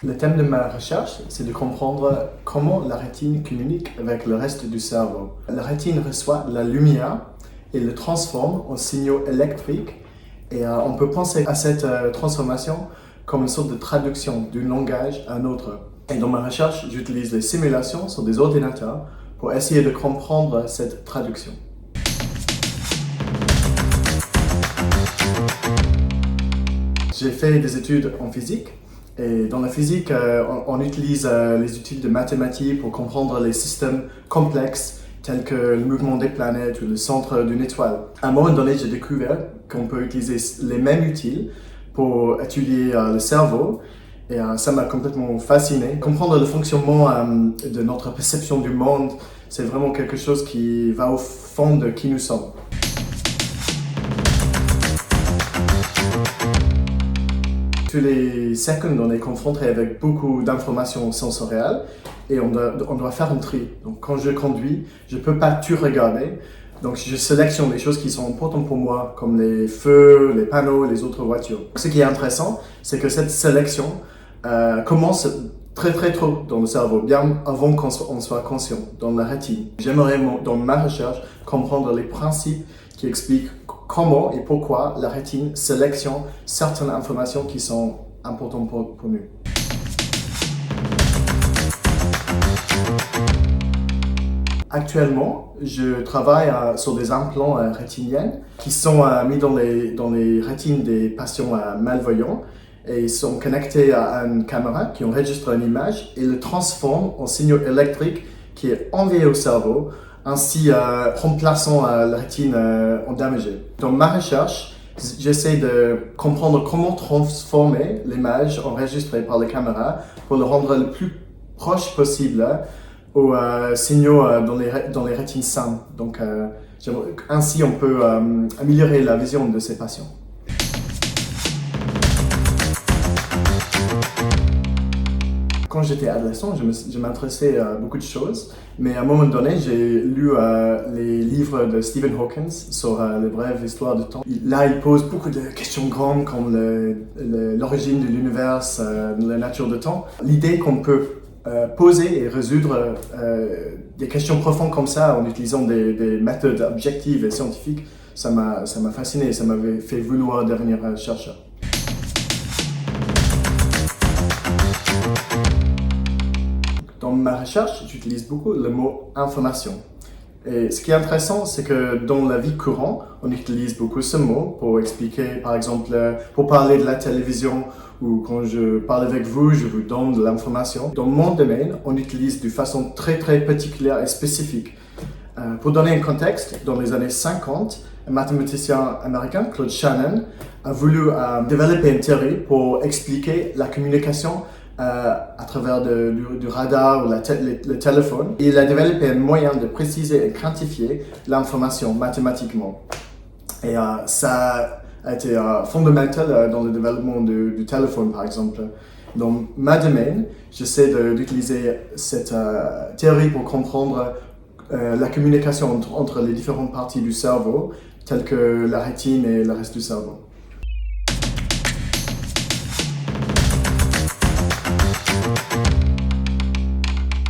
Le thème de ma recherche, c'est de comprendre comment la rétine communique avec le reste du cerveau. La rétine reçoit la lumière et le transforme en signaux électriques et on peut penser à cette transformation comme une sorte de traduction d'un langage à un autre. Et dans ma recherche, j'utilise les simulations sur des ordinateurs pour essayer de comprendre cette traduction. J'ai fait des études en physique. Et dans la physique, on utilise les outils de mathématiques pour comprendre les systèmes complexes tels que le mouvement des planètes ou le centre d'une étoile. À un moment donné, j'ai découvert qu'on peut utiliser les mêmes outils pour étudier le cerveau et ça m'a complètement fasciné. Comprendre le fonctionnement de notre perception du monde, c'est vraiment quelque chose qui va au fond de qui nous sommes. Tous les secondes, on est confronté avec beaucoup d'informations sensorielles et on doit faire un tri. Donc quand je conduis, je ne peux pas tout regarder. Donc je sélectionne les choses qui sont importantes pour moi, comme les feux, les panneaux, les autres voitures. Ce qui est intéressant, c'est que cette sélection commence très tôt dans le cerveau, bien avant qu'on soit conscient, dans la rétine. J'aimerais, dans ma recherche, comprendre les principes qui expliquent comment et pourquoi la rétine sélectionne certaines informations qui sont importantes pour nous. Actuellement, je travaille sur des implants rétiniens qui sont mis dans les rétines des patients malvoyants et ils sont connectés à une caméra qui enregistre une image et le transforme en signaux électriques qui est envoyé au cerveau, ainsi remplaçant la rétine endommagée. Dans ma recherche, j'essaie de comprendre comment transformer l'image enregistrée par la caméra pour le rendre le plus proche possible aux signaux dans les rétines saines. Donc, ainsi, on peut améliorer la vision de ces patients. Quand j'étais adolescent, je m'intéressais à beaucoup de choses, mais à un moment donné, j'ai lu les livres de Stephen Hawking sur les brèves histoires du temps. Là, il pose beaucoup de questions grandes comme l'origine de l'univers, la nature du temps. L'idée qu'on peut poser et résoudre des questions profondes comme ça en utilisant des méthodes objectives et scientifiques, ça m'a fasciné, ça m'avait fait vouloir devenir chercheur. Dans ma recherche, j'utilise beaucoup le mot « information ». Et ce qui est intéressant, c'est que dans la vie courante, on utilise beaucoup ce mot pour expliquer, par exemple, pour parler de la télévision ou quand je parle avec vous, je vous donne de l'information. Dans mon domaine, on utilise de façon très particulière et spécifique. Pour donner un contexte, dans les années 50, un mathématicien américain, Claude Shannon, a voulu développer une théorie pour expliquer la communication à travers du radar ou le téléphone. Il a développé un moyen de préciser et quantifier l'information mathématiquement. Et ça a été fondamental dans le développement du téléphone, par exemple. Dans ma domaine, j'essaie d'utiliser cette théorie pour comprendre la communication entre les différentes parties du cerveau, telles que la rétine et le reste du cerveau.